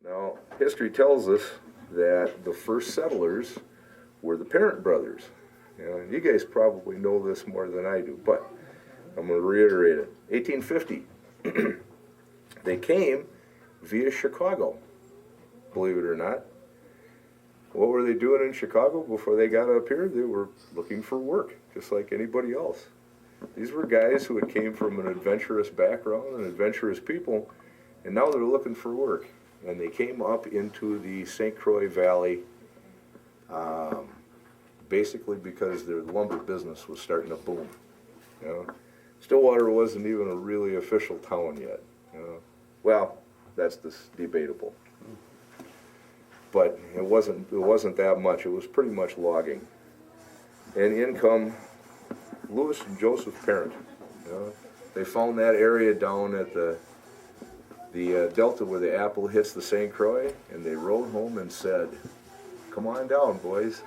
Now, history tells us that the first settlers were the Parent brothers. And you guys probably know this more than I do, but I'm going to reiterate it. 1850, they came via Chicago, believe it or not. What were they doing in Chicago before they got up here? They were looking for work, just like anybody else. These were guys who had came from an adventurous background and adventurous people, and now they're looking for work. And they came up into the St. Croix Valley basically because their lumber business was starting to boom. You know? Stillwater wasn't even a really official town yet. You know? Well, that's debatable. But it wasn't that much. It was pretty much logging. And in come Lewis and Joseph Parent. You know? They found that area down at the delta where the Apple hits the St. Croix, and they rode home and said, "Come on down, boys.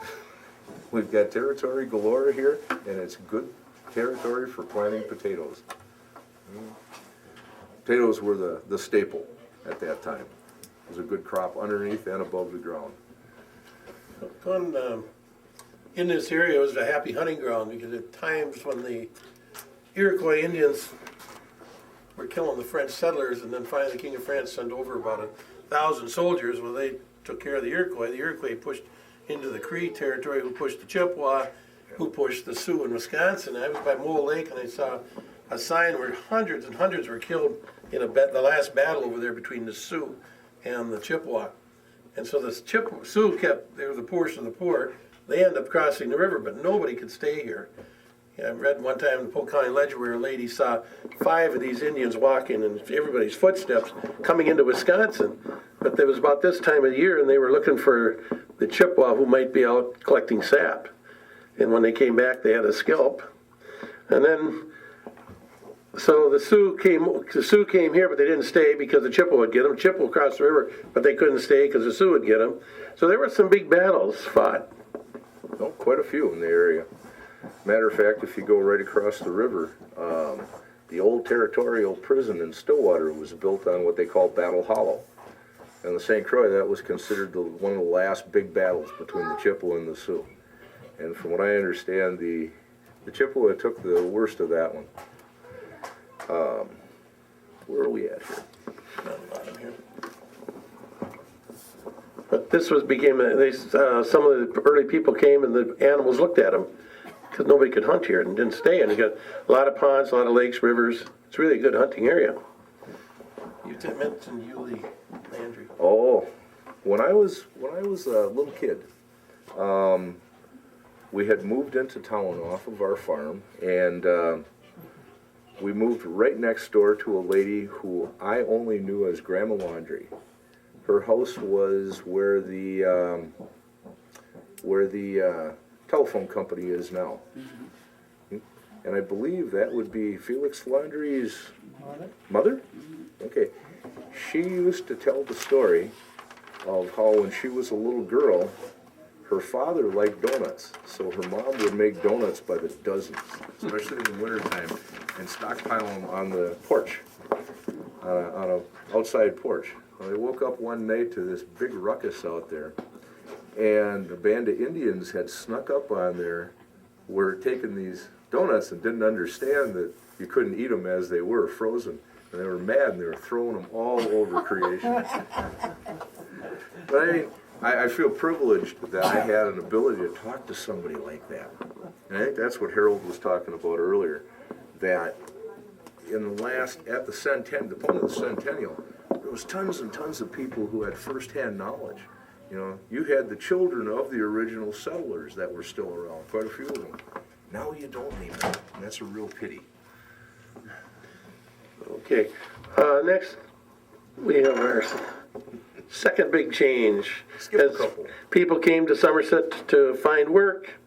We've got territory galore here, and it's good territory for planting potatoes." Potatoes were the staple at that time. It was a good crop underneath and above the ground. In this area, it was a happy hunting ground because at times when the Iroquois Indians were killing the French settlers, and then finally the King of France sent over about 1,000 soldiers. Well, they took care of the Iroquois. The Iroquois pushed into the Cree territory, who pushed the Chippewa, who pushed the Sioux in Wisconsin. I was by Mole Lake, and I saw a sign where hundreds and hundreds were killed in the last battle over there between the Sioux and the Chippewa. And so the Sioux they were the poorest of the poor. They ended up crossing the river, but nobody could stay here. I read one time in the Polk County Ledger where a lady saw 5 of these Indians walking in everybody's footsteps coming into Wisconsin. But it was about this time of year, and they were looking for the Chippewa who might be out collecting sap. And when they came back, they had a scalp. And then, so the Sioux came here, but they didn't stay because the Chippewa would get them. Chippewa crossed the river, but they couldn't stay because the Sioux would get them. So there were some big battles fought. Oh, quite a few in the area. Matter of fact, if you go right across the river, the old territorial prison in Stillwater was built on what they call Battle Hollow. And the St. Croix, that was considered one of the last big battles between the Chippewa and the Sioux. And from what I understand, the Chippewa took the worst of that one. Where are we at here? Not a lot in here. But this some of the early people came and the animals looked at them because nobody could hunt here and didn't stay. And you got a lot of ponds, a lot of lakes, rivers. It's really a good hunting area. You mentioned Yulee Landry. Oh, when I was a little kid, we had moved into town off of our farm, and we moved right next door to a lady who I only knew as Grandma Laundry. Her house was where the telephone company is now. Mm-hmm. And I believe that would be Felix Laundry's mother? Okay. She used to tell the story of how when she was a little girl, her father liked donuts, so her mom would make donuts by the dozens, especially in the wintertime, and stockpile them on the porch, on an outside porch. Well, they woke up one night to this big ruckus out there, and a band of Indians had snuck up on there, were taking these donuts and didn't understand that you couldn't eat them as they were frozen. And they were mad, and they were throwing them all over creation. But I mean, I feel privileged that I had an ability to talk to somebody like that. And I think that's what Harold was talking about earlier, that in the at the point of the centennial, there was tons and tons of people who had firsthand knowledge. You know, you had the children of the original settlers that were still around, quite a few of them. Now you don't even, and that's a real pity. Okay, next we have our second big change. Skip a couple. People came to Somerset to find work,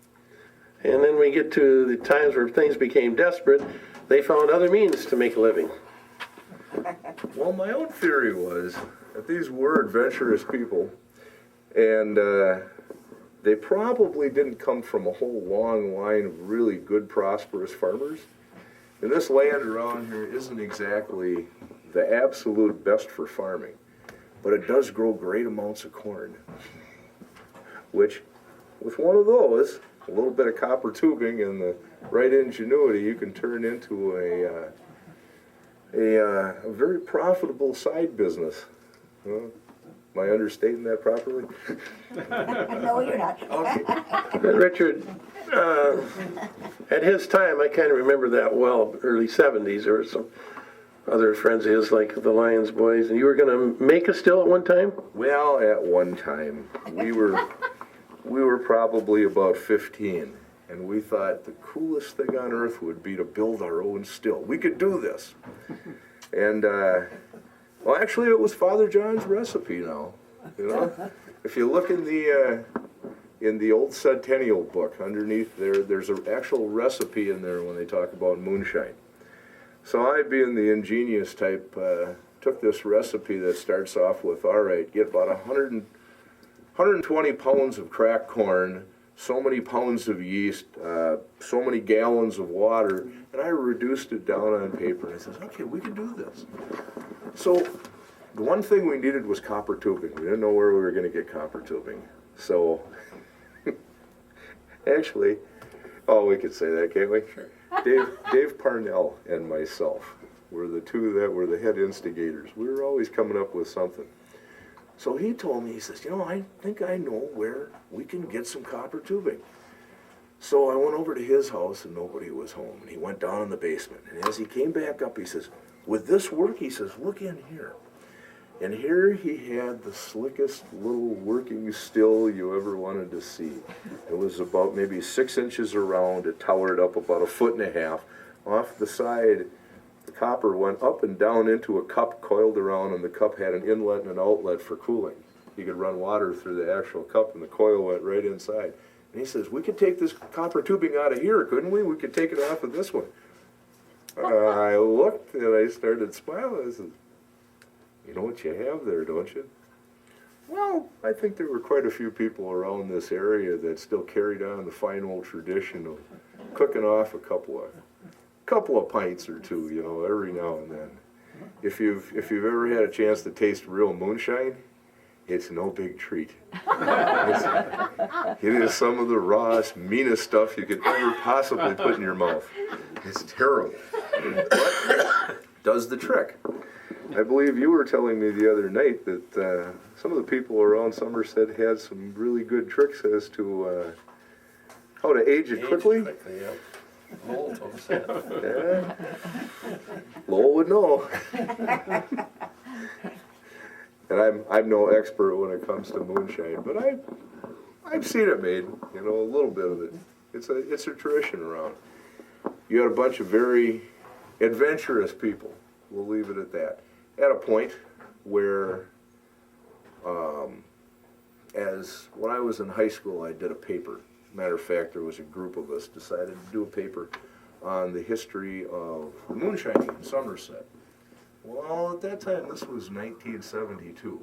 and then we get to the times where things became desperate. They found other means to make a living. Well, my own theory was that these were adventurous people, and they probably didn't come from a whole long line of really good, prosperous farmers. And this land around here isn't exactly the absolute best for farming. but it does grow great amounts of corn, which, with one of those, a little bit of copper tubing and the right ingenuity, you can turn into a very profitable side business. Am I understating that properly? No, you're not. And Richard, at his time, I kind of remember that well, early 70s, there were some other friends of his, like the Lions boys, and you were going to make a still at one time? Well, at one time, we were probably about 15, and we thought the coolest thing on earth would be to build our own still. We could do this. And, well, actually, it was Father John's recipe now, you know. If you look in the old Centennial book, underneath there's an actual recipe in there when they talk about moonshine. So I, being the ingenious type, took this recipe that starts off with, all right, get about 120 pounds of cracked corn, so many pounds of yeast, so many gallons of water, and I reduced it down on paper, and I said, okay, we can do this. So the one thing we needed was copper tubing. We didn't know where we were going to get copper tubing. So, actually, oh, we could say that, can't we? Sure. Dave Parnell and myself were the two that were the head instigators. We were always coming up with something. So he told me, he says, you know, I think I know where we can get some copper tubing. So I went over to his house and nobody was home. And he went down in the basement. And as he came back up, he says, would this work? He says, look in here. And here he had the slickest little working still you ever wanted to see. It was about maybe 6 inches around. It towered up about 1.5 feet. Off the side, the copper went up and down into a cup coiled around, and the cup had an inlet and an outlet for cooling. You could run water through the actual cup, and the coil went right inside. And he says, we could take this copper tubing out of here, couldn't we? We could take it off of this one. I looked, and I started smiling. I said, you know what you have there, don't you? Well, I think there were quite a few people around this area that still carried on the fine old tradition of cooking off a couple of pints or two, you know, every now and then. If you've ever had a chance to taste real moonshine, it's no big treat. It is some of the rawest, meanest stuff you could ever possibly put in your mouth. It's terrible. But does the trick. I believe you were telling me the other night that some of the people around Somerset had some really good tricks as to how to age it quickly. Yeah. Lowell told us that. Yeah. Lowell would know. And I'm no expert when it comes to moonshine, but I've seen it made, you know, a little bit of it. It's a tradition around. You had a bunch of very adventurous people. We'll leave it at that. At a point where, as when I was in high school, I did a paper. Matter of fact, there was a group of us decided to do a paper on the history of the moonshining in Somerset. Well, at that time, this was 1972.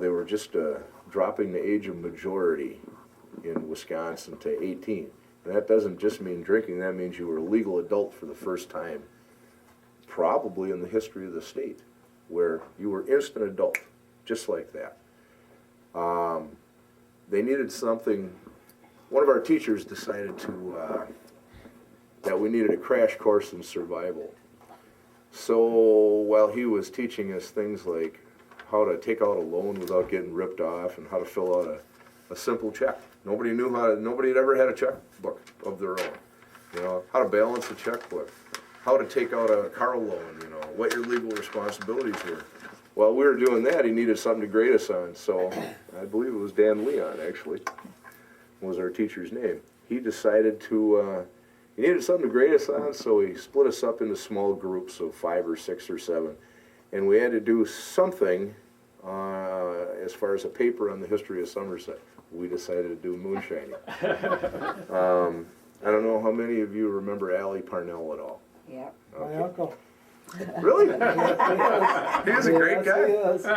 They were just dropping the age of majority in Wisconsin to 18. And that doesn't just mean drinking, that means you were a legal adult for the first time, probably in the history of the state, where you were instant adult, just like that. They needed something. One of our teachers decided that we needed a crash course in survival. So while he was teaching us things like how to take out a loan without getting ripped off and how to fill out a simple check. Nobody had ever had a checkbook of their own. You know, how to balance a checkbook, how to take out a car loan, you know, what your legal responsibilities were. While we were doing that, he needed something to grade us on, so I believe it was Dan Leon, actually, was our teacher's name. He decided he needed something to grade us on, so he split us up into small groups of 5 or 6 or 7, and we had to do something as far as a paper on the history of Somerset. We decided to do moonshining. I don't know how many of you remember Allie Parnell at all. Yeah. Okay. My uncle. Really? He was a great guy. Yes,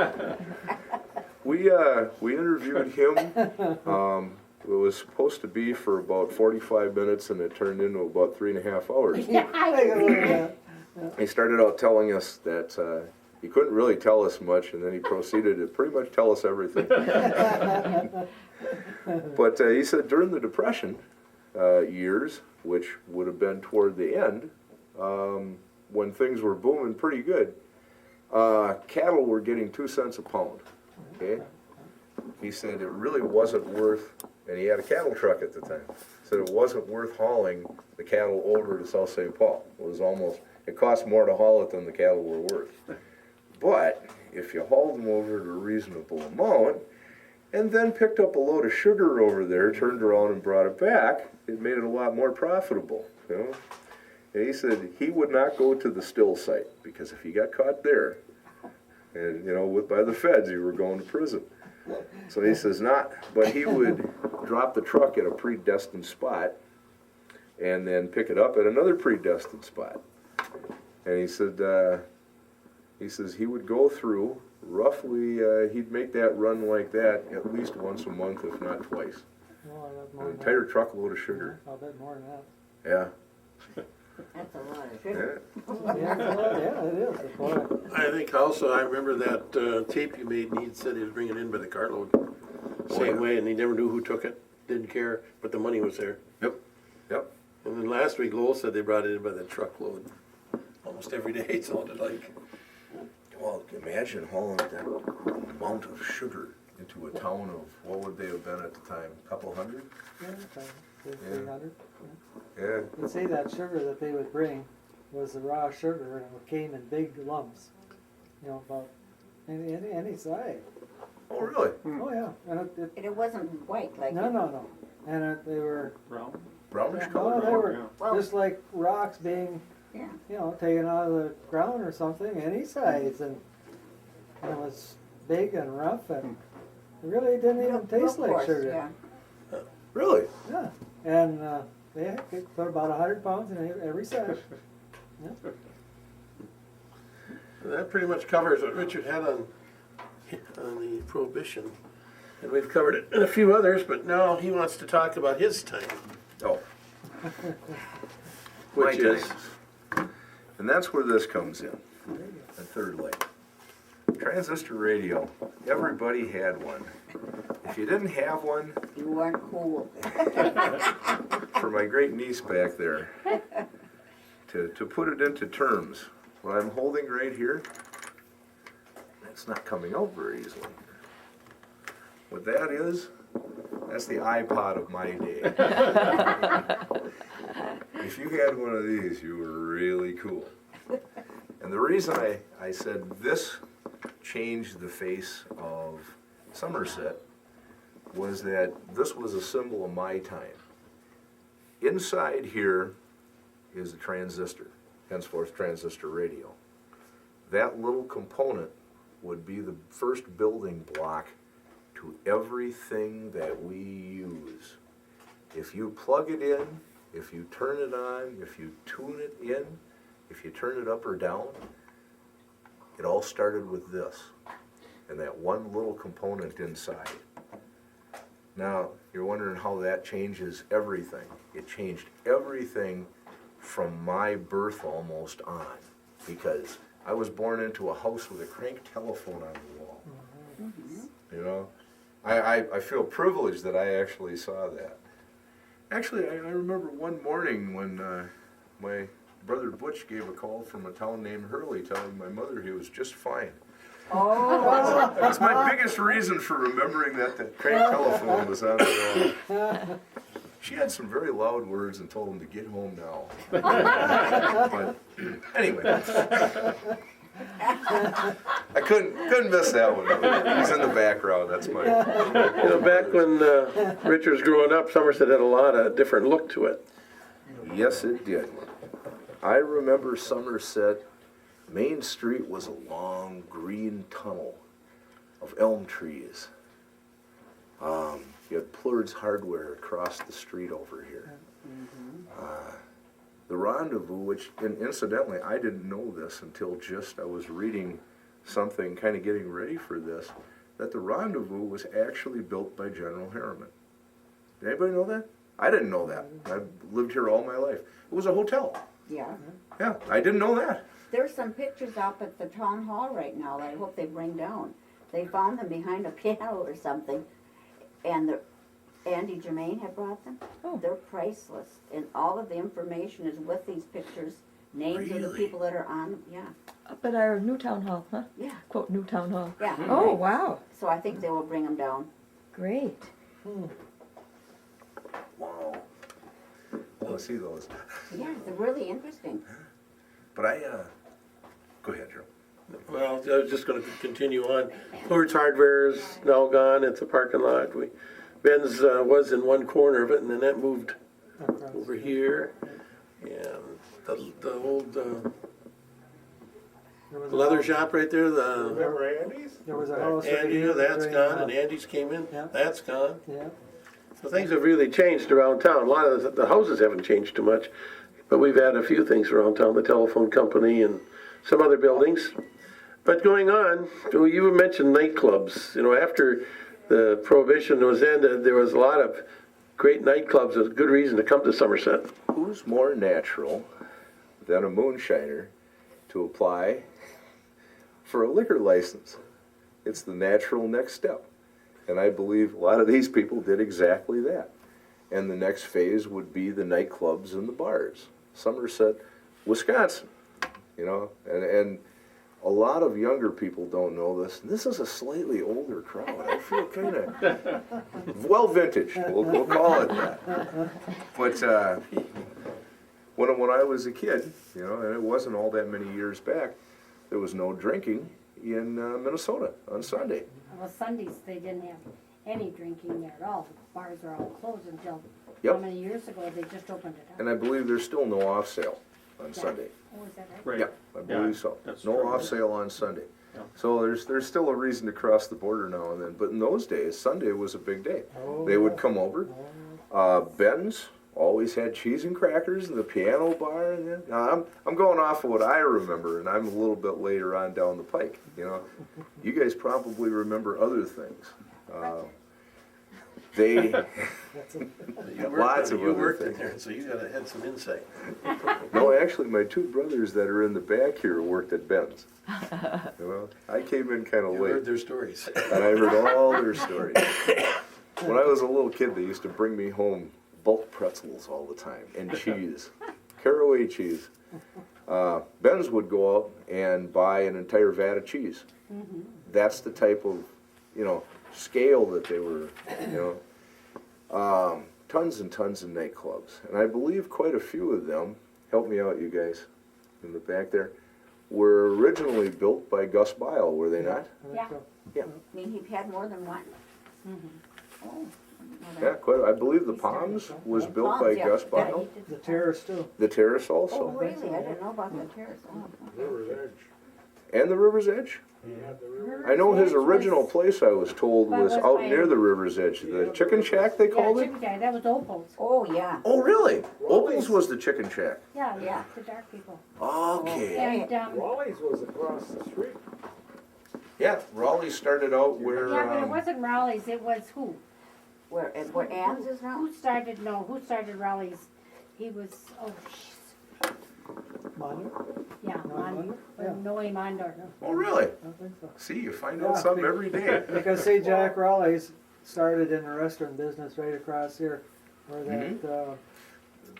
We interviewed him. It was supposed to be for about 45 minutes, and it turned into about 3.5 hours. he is. He started out telling us that he couldn't really tell us much, and then he proceeded to pretty much tell us everything. But he said during the Depression years, which would have been toward the end, when things were booming pretty good, cattle were getting 2 cents a pound. Okay? He said it really wasn't worth, and he had a cattle truck at the time, said it wasn't worth hauling the cattle over to South St. Paul. It cost more to haul it than the cattle were worth. But if you hauled them over at a reasonable amount, and then picked up a load of sugar over there, turned around and brought it back, it made it a lot more profitable. You know? And he said he would not go to the still site, because if he got caught there, and by the feds, he were going to prison. So he says not, but he would drop the truck at a predestined spot, and then pick it up at another predestined spot. And he said, he would go through roughly, he'd make that run like that at least once a month, if not twice. An entire truckload of sugar. I'll bet more than that. Yeah. That's a lot of sugar. Yeah, it is. It's why. I think also, I remember that tape you made, and he said he was bringing it in by the cartload. Same way, and he never knew who took it, didn't care, but the money was there. Yep. And then last week, Lowell said they brought it in by the truckload. Almost every day, it sounded like. Well, imagine hauling that amount of sugar into a town of, what would they have been at the time, a couple hundred? Yeah, 300. Yeah. You'd say that sugar that they would bring was the raw sugar, and it came in big lumps. About any size. Oh, really? Oh yeah, and And it wasn't white like no, and they were Brownish no, color? they were Well- just like rocks being Yeah. taken out of the ground or something, any size, and it was big and rough, and it really didn't even taste Real like coarse, sugar. Yeah. Really? Yeah, and they could put about 100 pounds in every sack. Yeah. That pretty much covers what Richard had on the Prohibition. And we've covered it in a few others, but now he wants to talk about his time. Oh. Which My is, times. And that's where this comes in, the third leg. Transistor radio. Everybody had one. If you didn't have one, You weren't cool. for my great niece back there, to put it into terms, what I'm holding right here, that's not coming out very easily. What that is, that's the iPod of my day. If you had one of these, you were really cool. And the reason I said this changed the face of Somerset was that this was a symbol of my time. Inside here is a transistor, henceforth Transistor Radio. That little component would be the first building block to everything that we use. If you plug it in, if you turn it on, if you tune it in, if you turn it up or down, it all started with this and that one little component inside. Now, you're wondering how that changes everything. It changed everything from my birth almost on, because I was born into a house with a crank telephone on the wall. Mm-hmm. I feel privileged that I actually saw that. Actually, I remember one morning when my brother Butch gave a call from a town named Hurley telling my mother he was just fine. Oh, That's my biggest reason for remembering that crank telephone was on the wall. She had some very loud words and told him to get home now. But anyway, I couldn't miss that one. He's in the background. That's my. back when Richard was growing up, Somerset had a lot of different look to it. Yes, it did. I remember Somerset. Main Street was a long green tunnel of elm trees. You had Plurd's Hardware across the street over here. The Rendezvous, which, incidentally, I didn't know this until just I was reading something, kind of getting ready for this, that the Rendezvous was actually built by General Harriman. Did anybody know that? I didn't know that. I've lived here all my life. It was a hotel. yeah. Yeah, I didn't know that. There's some pictures up at the town hall right now that I hope they bring down. They found them behind a piano or something, and Andy Germain had brought them. Oh. They're priceless, and all of the information is with these pictures, names of the Really? people that are on them. Yeah, Up at our new town hall, huh? yeah, Quote, new town hall. yeah. Oh, wow. So I think they will bring them down. Great. Wow. Oh, see those. Yeah, they're really interesting. But go ahead, Joe. Well, I was just gonna continue on. Ford's Hardware is now gone, it's a parking lot. Ben's was in one corner of it, and then that moved over here. And the old leather shop right there, the Remember Andy's? There was a house. right Andy, here that's between, gone, and Andy's came in, Yeah. that's gone. Yeah, So things have really changed around town. A lot of the houses haven't changed too much, but we've had a few things around town, the telephone company and some other buildings. But going on, you mentioned nightclubs. You know, after the prohibition was ended, there was a lot of great nightclubs. There's good reason to come to Somerset. Who's more natural than a moonshiner to apply for a liquor license? It's the natural next step. And I believe a lot of these people did exactly that. And the next phase would be the nightclubs and the bars. Somerset, Wisconsin, you know, and a lot of younger people don't know this. This is a slightly older crowd. I feel kind of, well, vintage, we'll call it that. But when I was a kid, you know, and it wasn't all that many years back, there was no drinking in Minnesota on Sunday. Well, Sundays, they didn't have any drinking there at all. The bars were all closed until, Yep. how many years ago, they just opened it up. And I believe there's still no off sale on Sunday. Oh, is that right? Right. Yeah, I believe so. that's No true. off sale on Sunday. Yeah. So there's still a reason to cross the border now and then. But in those days, Sunday was a big day. Oh, They would yeah. come over. Ben's always had cheese and crackers in the piano bar. And then, now I'm going off of what I remember, and I'm a little bit later on down the pike. You know, you guys probably remember other things. They lots of You other worked in things. there, so you had some insight. No, actually, my two brothers that are in the back here worked at Ben's. You know, I came in kind of You late, heard their stories. and I heard all their stories. When I was a little kid, they used to bring me home bulk pretzels all the time, and cheese, caraway cheese. Ben's would go out and buy an entire vat of cheese. That's the type of, you know, scale that they were, you know. Tons and tons of nightclubs, and I believe quite a few of them, help me out you guys, in the back there, were originally built by Gus Bile, were they not? I think Yeah. so. Yeah. I mean, he had more than one. Oh, I didn't know that. Yeah, quite, I believe the Palms was built by Palms, yeah. Gus Yeah, Bile. he did. The terrace too. The Terrace Oh, also, really? I didn't know about the terrace. Oh, okay. River's Edge. and the River's Edge. He had the river. I know his River's Edge original was- place, I was told, But was was out by- near the River's Edge, the chicken shack they Yeah, called it? chicken shack, that was Opal's. Oh, yeah. Oh, really? Raleigh's. Opal's was the chicken shack. Yeah, Yeah. yeah, the dark people. Okay. And, Raleigh's was across the street. Yeah, Raleigh started out where, yeah, but it wasn't Raleigh's, it was who? Where Ann's is now? Who started Raleigh's? He was, oh, jeez. Manu? Yeah, Noe Mon, Mondor? Noe Mondor. oh, really? I don't think so. See, you find Yeah, out something every day. Because see, Jack Raleigh's started in the restaurant business right across here, where that,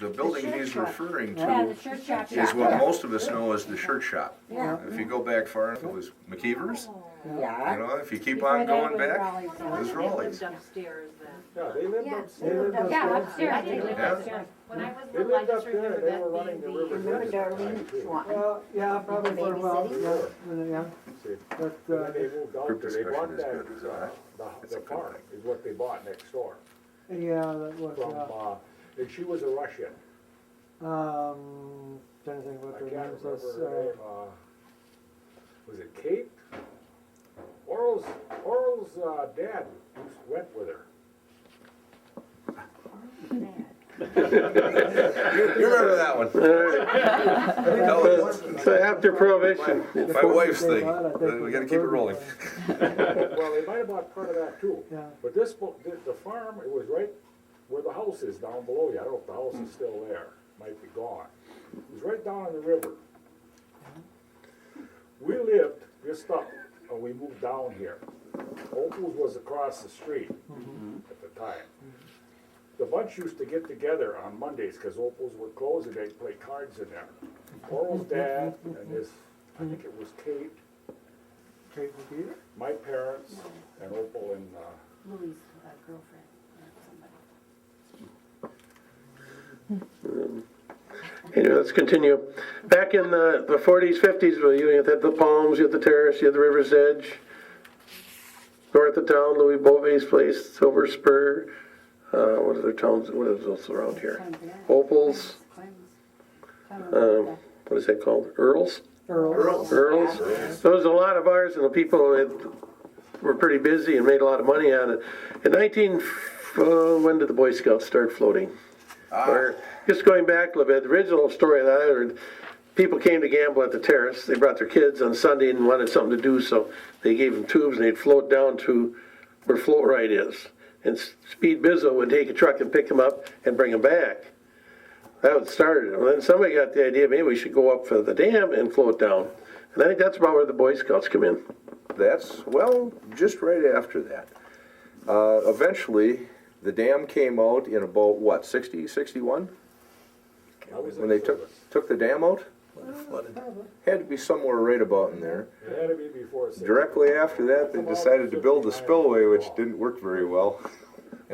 The building shirt he's shop. referring Yeah, to the shirt shop. is what most of us know as the shirt shop. Yeah. If you go back far enough, it was McKeever's. You Yeah. know, if you keep Before on that going was back, Raleigh's, it yeah. was Raleigh's. upstairs then. Yeah, they lived Yeah. upstairs. They lived Yeah, upstairs. upstairs, they lived Yeah. upstairs. When I was They little, I lived up just there, remember they were that running being the the. River's Remember Edge Darlene too. Swanton? well, yeah, probably for a while, Babysitting? yeah, See, but, and then they moved out Group there, they discussion bought is that, good, is that? It's a the good farm thing. is what they bought next door yeah, that was, from, and she was a Russian. trying to think what I their can't names remember was, her name, was it Kate? Oral's dad went with her. You remember that one? Tell us. So after prohibition, My wife's They thing. bought, I think, We gotta keep it rolling. Well, they might have bought part of that too. Yeah. But the farm, it was right where the house is down below you. I don't know if the house is still there. Might be gone. It was right down on the river. lived just up, and we moved down here. Opal's was across the street at the time. The bunch used to get together on Mondays, because Opal's would close and they'd play cards in there. Oral's dad and his, I think it was Kate, Kate McGee? my parents, and Opal and, Louis' girlfriend or somebody. Anyway, let's continue. Back in the 40s, 50s, you had the Palms, you had the Terrace, you had the River's Edge, north of town, Louis Beauvais Place, Silver Spur, what other towns, what is else around here? Opals, what is that called? Earls? Earl. Earls. There was a lot of ours, and the people were pretty busy and made a lot of money on it. In when did the Boy Scouts start floating? Or just going back a little bit, the original story that I heard, people came to gamble at the Terrace. They brought their kids on Sunday and wanted something to do, so they gave them tubes and they'd float down to where Float Right is. And Speed Bizzo would take a truck and pick them up and bring them back. That was started. And then somebody got the idea, maybe we should go up for the dam and float down. And I think that's about where the Boy Scouts come in. That's, well, just right after that. Eventually, the dam came out in about, what, 60, 61? I was When they in service. took the dam out? Flooded. Had to be somewhere right about in there. It had to be before 6. Directly after that, they decided to build the spillway, which didn't work very well.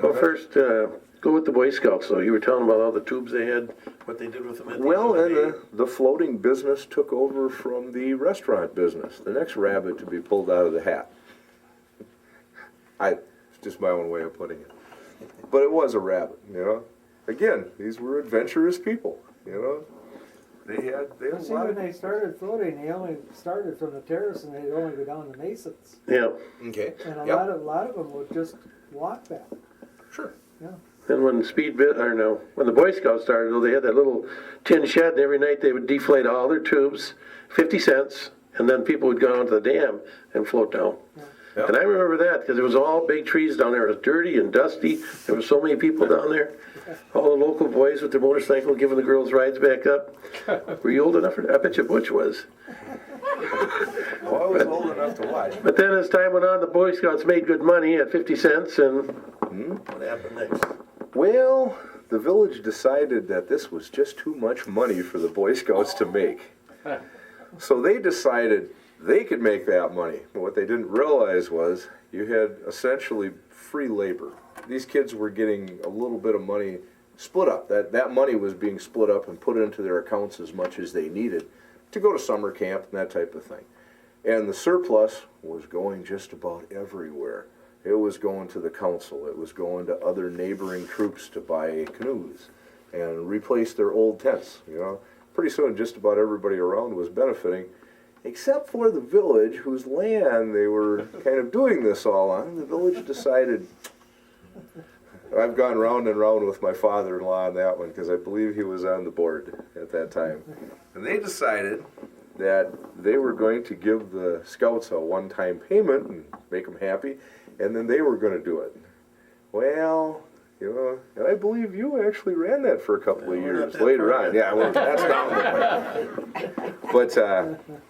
Well, first, go with the Boy Scouts, though. You were telling about all the tubes they had, what they did with them at the Well, end of and the day. the floating business took over from the restaurant business. The next rabbit to be pulled out of the hat. It's just my own way of putting it. But it was a rabbit, you know. Again, these were adventurous people, you know. They had a See, lot when of... they started floating, they only started from the Terrace and they'd only go down to Masons. Yeah. Okay. And a Yep. lot of them would just walk back. Sure. Yeah. And when when the Boy Scouts started, though, they had that little tin shed, and every night they would deflate all their tubes, 50 cents, and then people would go down to the dam and float down. Yeah. And I remember that, because it was all big trees down there. It was dirty and dusty. There were so many people down there. All the local boys with their motorcycle giving the girls rides back up. Were you old enough for that? I bet you Butch was. Well, I was old enough to watch. But then as time went on, the Boy Scouts made good money at 50 cents, and what happened next? Well, the village decided that this was just too much money for the Boy Scouts to make. So they decided they could make that money. But what they didn't realize was you had essentially free labor. These kids were getting a little bit of money split up. That money was being split up and put into their accounts as much as they needed to go to summer camp and that type of thing. And the surplus was going just about everywhere. It was going to the council. It was going to other neighboring troops to buy canoes and replace their old tents, you know. Pretty soon just about everybody around was benefiting, except for the village whose land they were kind of doing this all on. The village decided, I've gone round and round with my father-in-law on that one because I believe he was on the board at that time. And they decided that they were going to give the scouts a one-time payment and make them happy, and then they were going to do it. Well, you know, and I believe you actually ran that for a couple of years later on. Yeah, well, that's down the way. But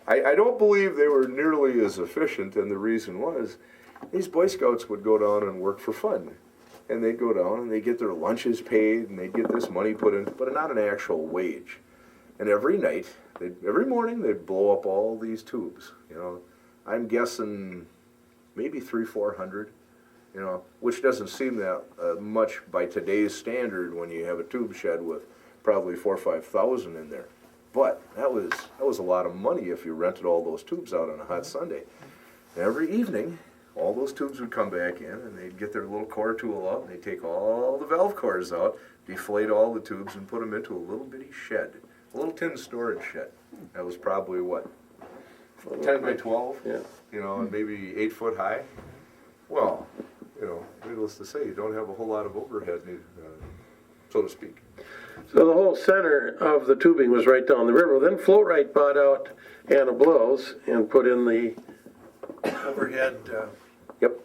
I don't believe they were nearly as efficient, and the reason was these Boy Scouts would go down and work for fun. And they'd go down and they'd get their lunches paid, and they'd get this money put in, but not an actual wage. And every night, every morning, they'd blow up all these tubes. You know, I'm guessing maybe 300-400. You know, which doesn't seem that much by today's standard when you have a tube shed with probably 4,000 or 5,000 in there. But that was a lot of money if you rented all those tubes out on a hot Sunday. And every evening, all those tubes would come back in, and they'd get their little core tool out, and they'd take all the valve cores out, deflate all the tubes, and put them into a little bitty shed, a little tin storage shed. That was probably, what, 10 by 12? Yeah. You know, and maybe 8 foot high. Well, you know, needless to say, you don't have a whole lot of overhead, so to speak. So the whole center of the tubing was right down the river. Then Float Right bought out Anna Blow's and put in the overhead. Yep.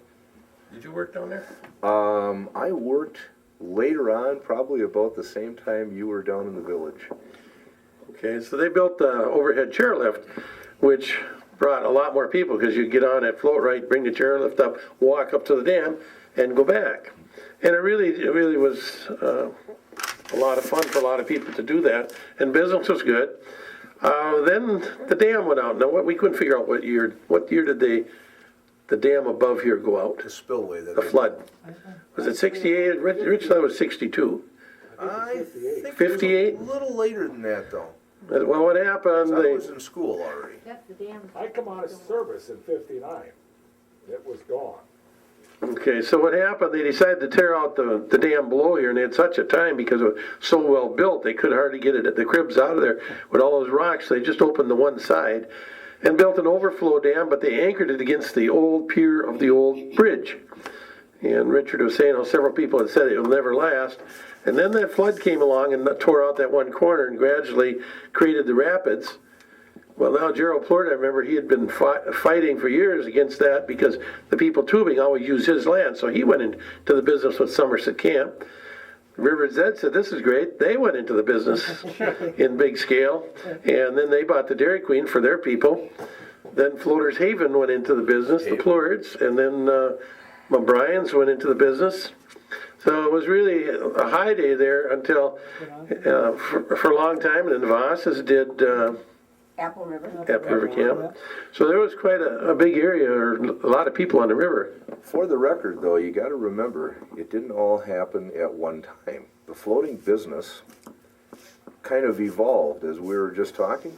Did you work down there? I worked later on, probably about the same time you were down in the village. Okay, so they built the overhead chairlift, which brought a lot more people, because you get on that float right, bring the chairlift up, walk up to the dam, and go back. And it really was a lot of fun for a lot of people to do that, and business was good. Then the dam went out. Now, we couldn't figure out what year did the dam above here go out? The spillway that The flood. Was it 68? Rich thought it was 62. I think 58? it was a little later than that, though. Well, what happened, I was in school already. That's the dam. I come out of service in '59. It was gone. okay, so what happened, they decided to tear out the dam below here, and they had such a time because it was so well built, they could hardly get the cribs out of there with all those rocks. They just opened the one side and built an overflow dam, but they anchored it against the old pier of the old bridge. And Richard was saying how several people had said it will never last. And then that flood came along and tore out that one corner and gradually created the rapids. Well, now Gerald Plort, I remember he had been fighting for years against that because the people tubing always used his land. So he went into the business with Somerset Camp. River Zed said, this is great. They went into the business in big scale. And then they bought the Dairy Queen for their people. Then Floaters Haven went into the business, the Plorts. And then O'Brien's went into the business. So it was really a high day there until, for a long time, and then the Vosses did Apple River. Apple River Camp. So there was quite a big area, or a lot of people on the river. For the record, though, you got to remember, it didn't all happen at one time. The floating business kind of evolved, as we were just talking,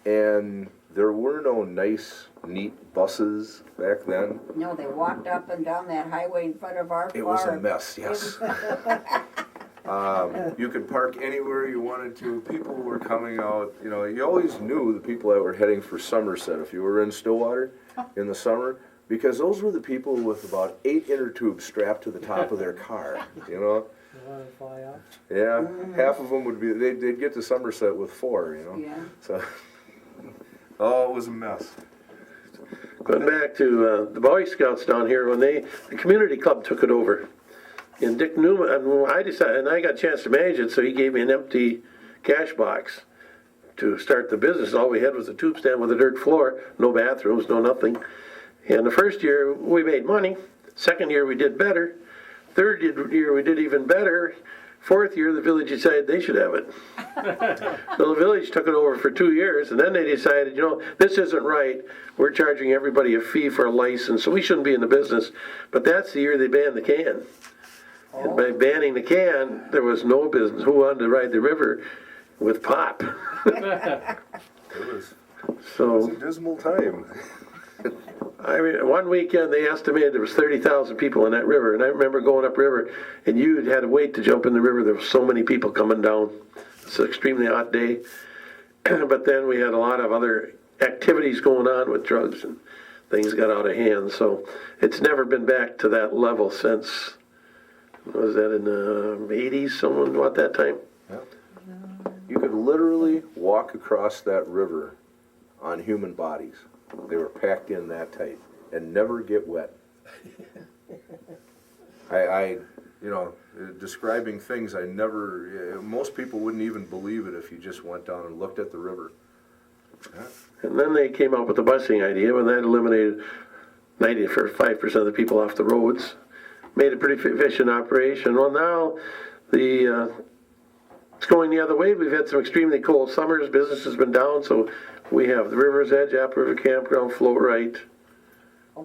and there were no nice, neat buses back then. No, they walked up and down that highway in front of our farm. It was a mess, yes. You could park anywhere you wanted to. People were coming out, you always knew the people that were heading for Somerset if you were in Stillwater in the summer, because those were the people with about 8 inner tubes strapped to the top of their car, You wanna fly out? Yeah, half of them would be, they'd get to Somerset with 4, Yeah. So, oh, it was a mess. Going back to the Boy Scouts down here, when the community club took it over. And Dick Newman, and I decided, and I got a chance to manage it, so he gave me an empty cash box to start the business. All we had was a tube stand with a dirt floor, no bathrooms, no nothing. And the first year we made money. Second year we did better. Third year we did even better. Fourth year the village decided they should have it. So the village took it over for 2 years, and then they decided, this isn't right. We're charging everybody a fee for a license, so we shouldn't be in the business. But that's the year they banned the can. And by banning the can, there was no business. Who wanted to ride the river with pop? It was So a dismal time. one weekend they estimated there was 30,000 people in that river, and I remember going upriver, and you had to wait to jump in the river. There were so many people coming down. It's an extremely hot day. But then we had a lot of other activities going on with drugs, and things got out of hand. So it's never been back to that level since, was that in the 80s, someone about that time? You could literally walk across that river on human bodies. They were packed in that tight and never get wet. Describing things I never, most people wouldn't even believe it if you just went down and looked at the river. And then they came up with the busing idea, and that eliminated 95% of the people off the roads. Made a pretty efficient operation. Well, now it's going the other way. We've had some extremely cold summers. Business has been down, so we have the River's Edge, Apple River Campground, Float Right,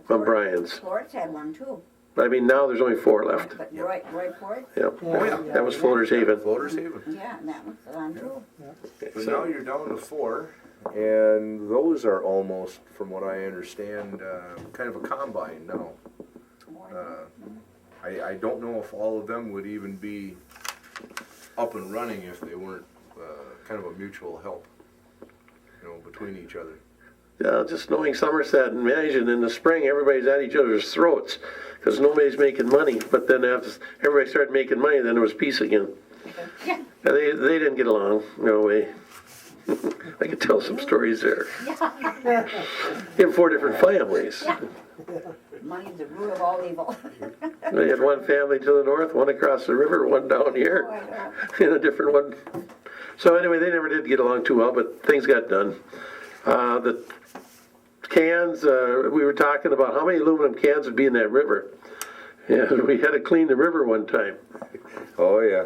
O'Brien's. Florence had one too. I mean, now there's only 4 left. But Roy Port? Yep. Yeah. That was Floater's Haven. Floaters Haven. Yeah, and that one's on too. But now you're down to 4, and those are almost, from what I understand, kind of a combine now. I don't know if all of them would even be up and running if they weren't kind of a mutual help, between each other. Yeah, just knowing Somerset and managing in the spring, everybody's at each other's throats because nobody's making money. But then after everybody started making money, then there was peace again. Yeah. They didn't get along, no way. I could tell some stories there. In 4 different families. Money's the root of all evil. They had one family to the north, one across the river, one down Oh, here, I know. and a different one. So anyway, they never did get along too well, but things got done. The cans, we were talking about how many aluminum cans would be in that river. And we had to clean the river one time. Oh, yeah.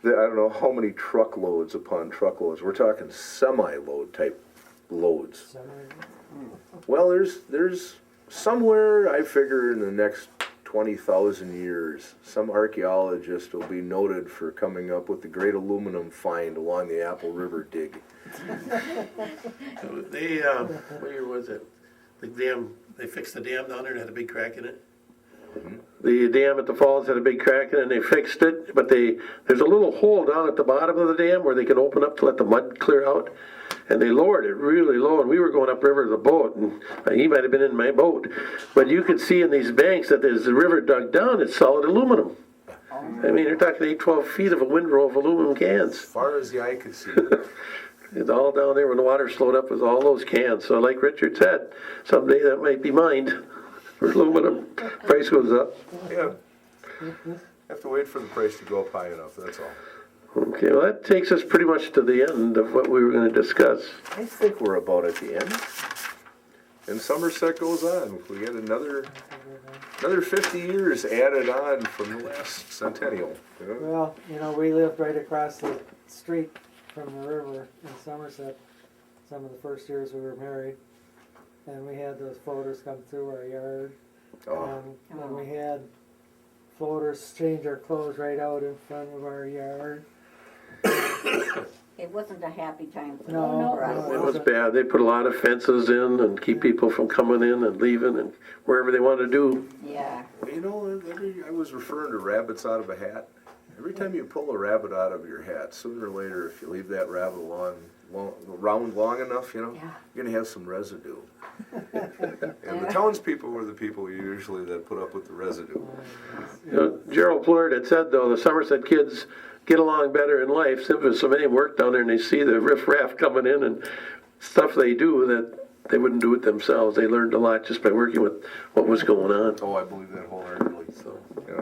I don't know how many truckloads upon truckloads. We're talking semi-load type loads. Well, there's somewhere, I figure, in the next 20,000 years, some archaeologist will be noted for coming up with the great aluminum find along the Apple River dig. They, what year was it? The dam, they fixed the dam down there and had a big crack in it. The dam at the falls had a big crack in it and they fixed it, but there's a little hole down at the bottom of the dam where they can open up to let the mud clear out. And they lowered it really low, and we were going upriver with a boat, and he might have been in my boat. But you could see in these banks that as the river dug down, it's solid aluminum. I mean, you're talking 8-12 feet of a windrow of aluminum As cans. far as the eye could see. It's all down there when the water slowed up with all those cans. So like Richard said, someday that might be mined for aluminum. Price goes up. Yeah. Have to wait for the price to go up high enough, that's all. Okay, well, that takes us pretty much to the end of what we were going to discuss. I think we're about at the end. And Somerset goes on. We get another 50 years added on from the last centennial. You know? Well, you know, we lived right across the street from the river in Somerset some of the first years we were married. And we had those floaters come through our yard. Oh, And we had floaters change our clothes right out in front of our yard. It wasn't a happy time for No, for us. It was bad. They put a lot of fences in and keep people from coming in and leaving and wherever they want to do. Yeah. you know, I was referring to rabbits out of a hat. Every time you pull a rabbit out of your hat, sooner or later, if you leave that rabbit around long enough, you know, Yeah. you're gonna have some residue. And the townspeople were the people usually that put up with the residue. You know, Gerald Plord had said, though, the Somerset kids get along better in life simply because so many work down there and they see the riff-raff coming in and stuff they do that they wouldn't do it themselves. They learned a lot just by working with what was going on. Oh, I believe that wholeheartedly. So, you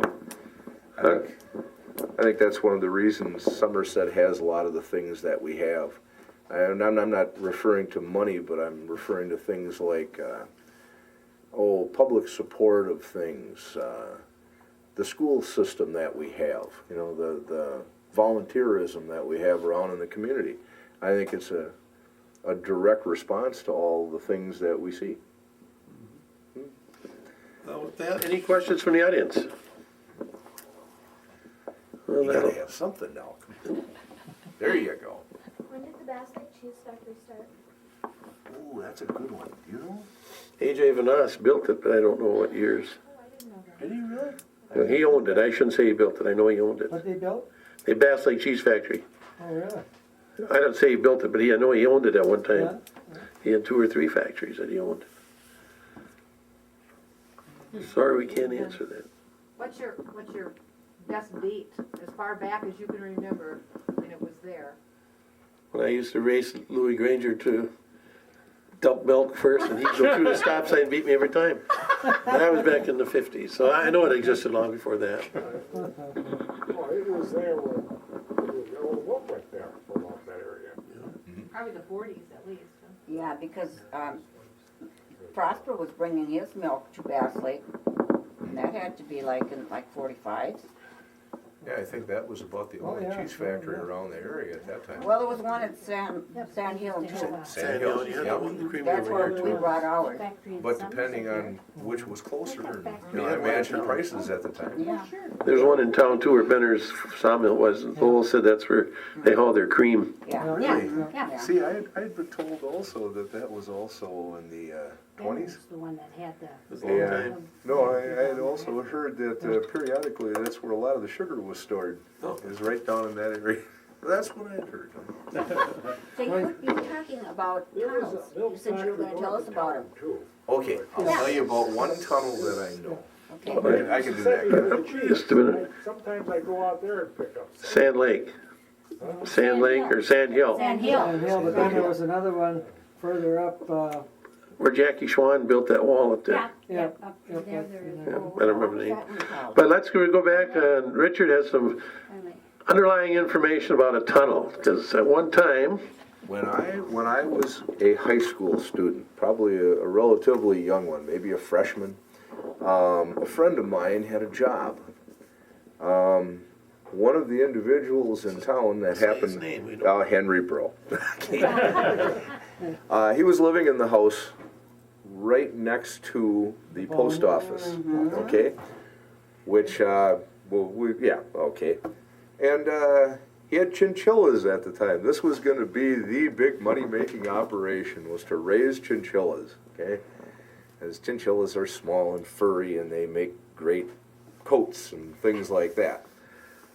know, I think that's one of the reasons Somerset has a lot of the things that we have. And I'm not referring to money, but I'm referring to things like, public support of things, the school system that we have, you know, the volunteerism that we have around in the community. I think it's a direct response to all the things that we see. With that, any questions from the audience? Well, You gotta that'll- have something now. There you go. When did the Basque Cheese Factory start? Ooh, that's a good one. Do you know? AJ Vanas built it, but I don't know what years. Oh, I didn't know that. Did he really? Well, he owned it. I shouldn't say he built it. I know he owned it. What they built? The Bass Lake Cheese Factory. Oh, really? I don't say he built it, but I know he owned it at one time. Yeah. He had 2 or 3 factories that he owned. Sorry, we can't answer that. What's your best date, as far back as you can remember, when it was there? When I used to race Louis Granger to dump milk first, and he'd go through the stop sign and beat me every time. That was back in the 50s, so I know it existed long before that. Oh, it was there when, there was a old book right there about that area. Probably the 40s at least. Huh? Yeah, because Prosper was bringing his milk to Bass Lake, and that had to be like in 45. Yeah, I think that was about the Oh, only yeah, cheese factory around the area at that time. Well, there was one at Sand Hill too. Sand Hill, yeah, that one, the creamery That's over where here we too. brought ours. Factory in But Somerset depending there. on which was closer, you know, Yeah. I imagine prices at the time. Yeah. There's one in town too where Benner's sawmill was, and Lowell said that's where they haul their cream. Yeah. Really? Yeah. See, I'd been told also that was also in the 20s. Ben's the one that had the. It was a long Yeah. time. No, I had also heard that periodically that's where a lot of the sugar was stored, is right down in that area. That's what I had heard. So you were talking about There was tunnels. a milk You said you were factory gonna tell us about them. too. Okay, I'll tell you about one tunnel that I know. Okay. I can do Send me that. the cheese. Just a minute. Sometimes I go out there and pick up some. Sand Lake. Sand Lake or Sand Hill, Sand Sand Hill. Hill, but then there was another one further up, where Jackie Schwan built that wall up there. Yeah, Yeah. yeah, up there there is. Yeah, I don't remember the name. That one called? But let's go back, Richard has some Finally. underlying information about a tunnel, because at one time, When I was a high school student, probably a relatively young one, maybe a freshman, a friend of mine had a job. One of the individuals in town that Say his happened, name, we don't- Henry Bro. He was living in the house right next to the post office, okay? Which, okay. And he had chinchillas at the time. This was going to be the big money-making operation, was to raise chinchillas, okay? As chinchillas are small and furry, and they make great coats and things like that.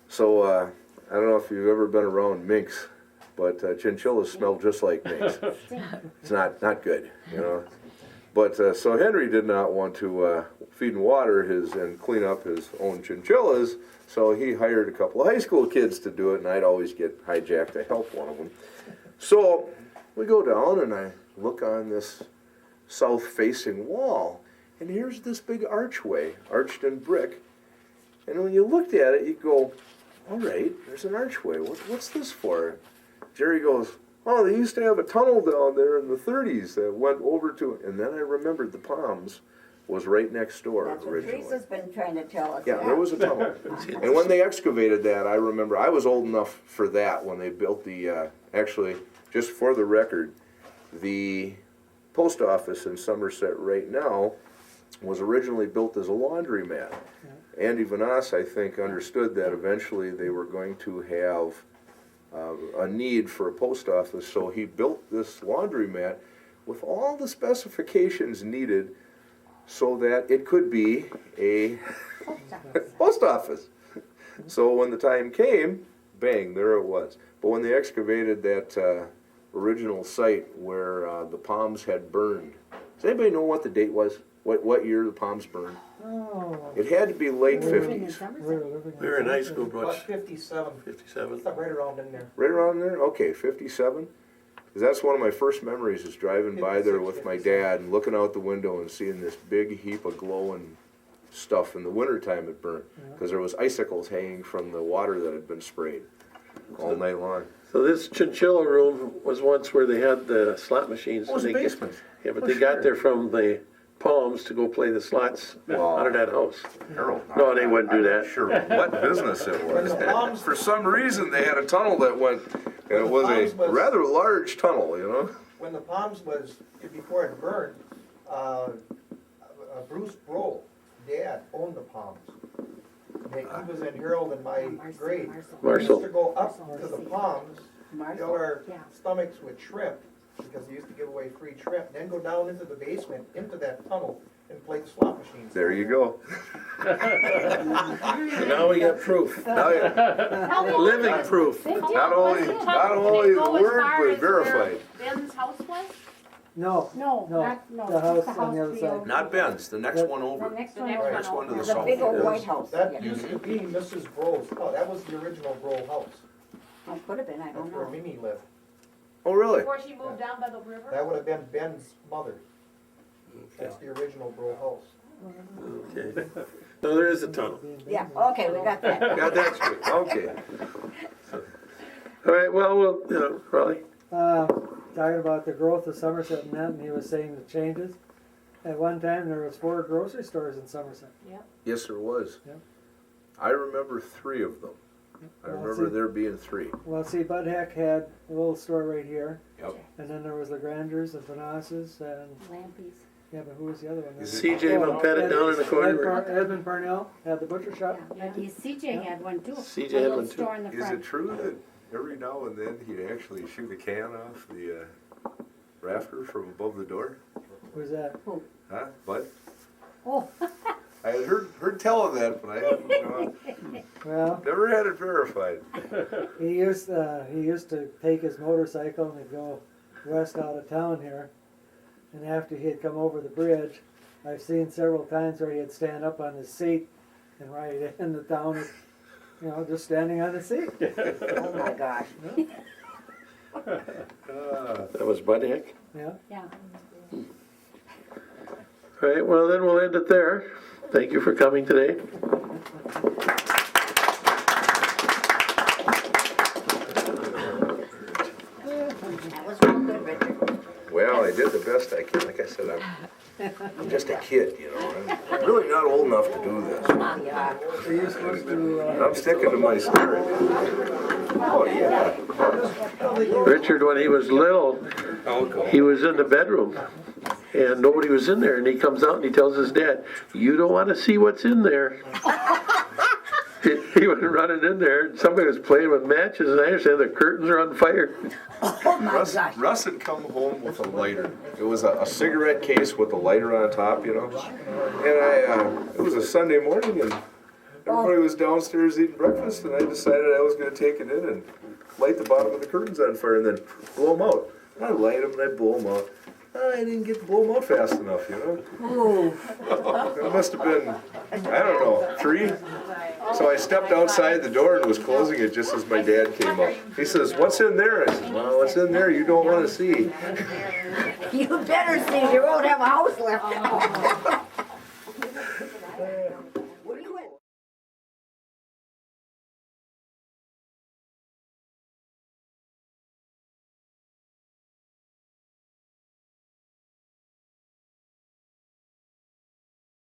So, I don't know if you've ever been around minks, but chinchillas smell just like minks. It's not good, you know. But so Henry did not want to feed and water and clean up his own chinchillas, so he hired a couple of high school kids to do it, and I'd always get hijacked to help one of them. So we go down, and I look on this south-facing wall, and here's this big archway, arched in brick. And when you looked at it, you go, all right, there's an archway. What's this for? Jerry goes, oh, they used to have a tunnel down there in the 30s that went over to it. And then I remembered the Palms was right next door That's what originally. Teresa's been trying to tell us. Yeah, there was a tunnel. And when they excavated that, I remember, I was old enough for that when they built the, actually, just for the record, the post office in Somerset right now was originally built as a laundromat. Andy Vanas, I think, understood that eventually they were going to have a need for a post office, so he built this laundromat with all the specifications needed so that it could be a post office. So when the time came, bang, there it was. But when they excavated that original site where the Palms had burned, does anybody know what the date was? What year the Palms burned? Oh. It had to be late Living in 50s. Somerset. We were in high school, About Butch, 57, 57. right around in there. Right around there? Okay, 57? Because that's one of my first memories, is driving by there with my dad and looking out the window and seeing this big heap of glowing stuff. In the wintertime it burnt, because there was icicles hanging from the water that had been sprayed all night long. So this chinchilla room was once where they had the slot machines. It was a And they- basement. Yeah, but Oh, they got sure. there from the Palms to go play the slots Wow. out of that house. Harold, No, they wouldn't do I'm that. not sure what business it was. the Palms- For some reason, they had a tunnel that went, and it was Palms a was- rather large tunnel, you know? When the Palms was, before it burned, Bruce Broll, Dad, owned the Palms. He was in Harold and my grade. We Marcel. used to go up to the Palms, fill Marcel. our Yeah. stomachs with shrimp, because they used to give away free shrimp, then go down into the basement, into that tunnel, and play the slot machines. There you go. So now we got proof. Now, yeah, How long Living was it? proof. They did. Not only- Was it? not Did it only go the as word, far but as where verified. Ben's house was? No, No, No, no. the house just on the other side. not Ben's, the next one The over. next The one next over. Next one to the There's a south. big old Yes. white house. That Yeah. used to be Mrs. Broll's, oh, that was the original Broll house. Oh, could have been, I That's don't where know. Mimi lived. Oh, really? Before she moved down by the river? That would have been Ben's mother. That's the original Broll house. Okay. So there is a tunnel. Yeah, okay, we got that. Got that straight, okay. All right, well, Raleigh. Talking about the growth of Somerset and that, and he was saying the changes. At one time, there was 4 grocery stores in Somerset. Yes, there was. Yep. I remember 3 of them. I Well, remember see- there being 3. Well, see, Bud Heck had a little store right here, Yep. and then there was the Granders, the Vanasses, and, Lampies. yeah, but who was the other one? Is it- CJ Montpettit down in the corner. Edmund Parnell had the butcher shop. Yeah, but CJ had one too. CJ A had little one, too. store in the Is front. it true that every now and then he'd actually shoot a can off the rafter from above the door? Who's that? Huh, Bud? Oh, I had heard tell of that, but I hadn't, Well, never had it verified. he used to take his motorcycle and he'd go west out of town here. And after he had come over the bridge, I've seen several times where he'd stand up on his seat and ride into town, just standing on the seat. Oh my gosh. That was Bud Heck. Yeah. yeah. All right, well, then we'll end it there. Thank you for coming today. That was real good, Richard. Well, I did the best I can. Like I said, I'm just a kid, you know. I'm really not old enough to do this. Yeah. Are you supposed to, I'm sticking to my story. Oh, yeah. Richard, when he was little, he was in the bedroom and nobody was in there, and he comes out and he tells his dad, "You don't want to see what's in there." He was running in there, and somebody was playing with matches, and I understand the curtains are on fire. Oh my gosh. Russ had come home with a lighter. It was a cigarette case with a lighter on top, you know. And it was a Sunday morning, and everybody was downstairs eating breakfast, and I decided I was going to take it in and light the bottom of the curtains on fire and then blow them out. And I light them and I blow them out. I didn't get to blow them out fast enough, you know. Ooh. It must have been, I don't know, 3. So I stepped outside the door and was closing it just as my dad came up. He says, "What's in there?" I said, "Well, what's in there you don't want to see." You better see, you won't have a house left.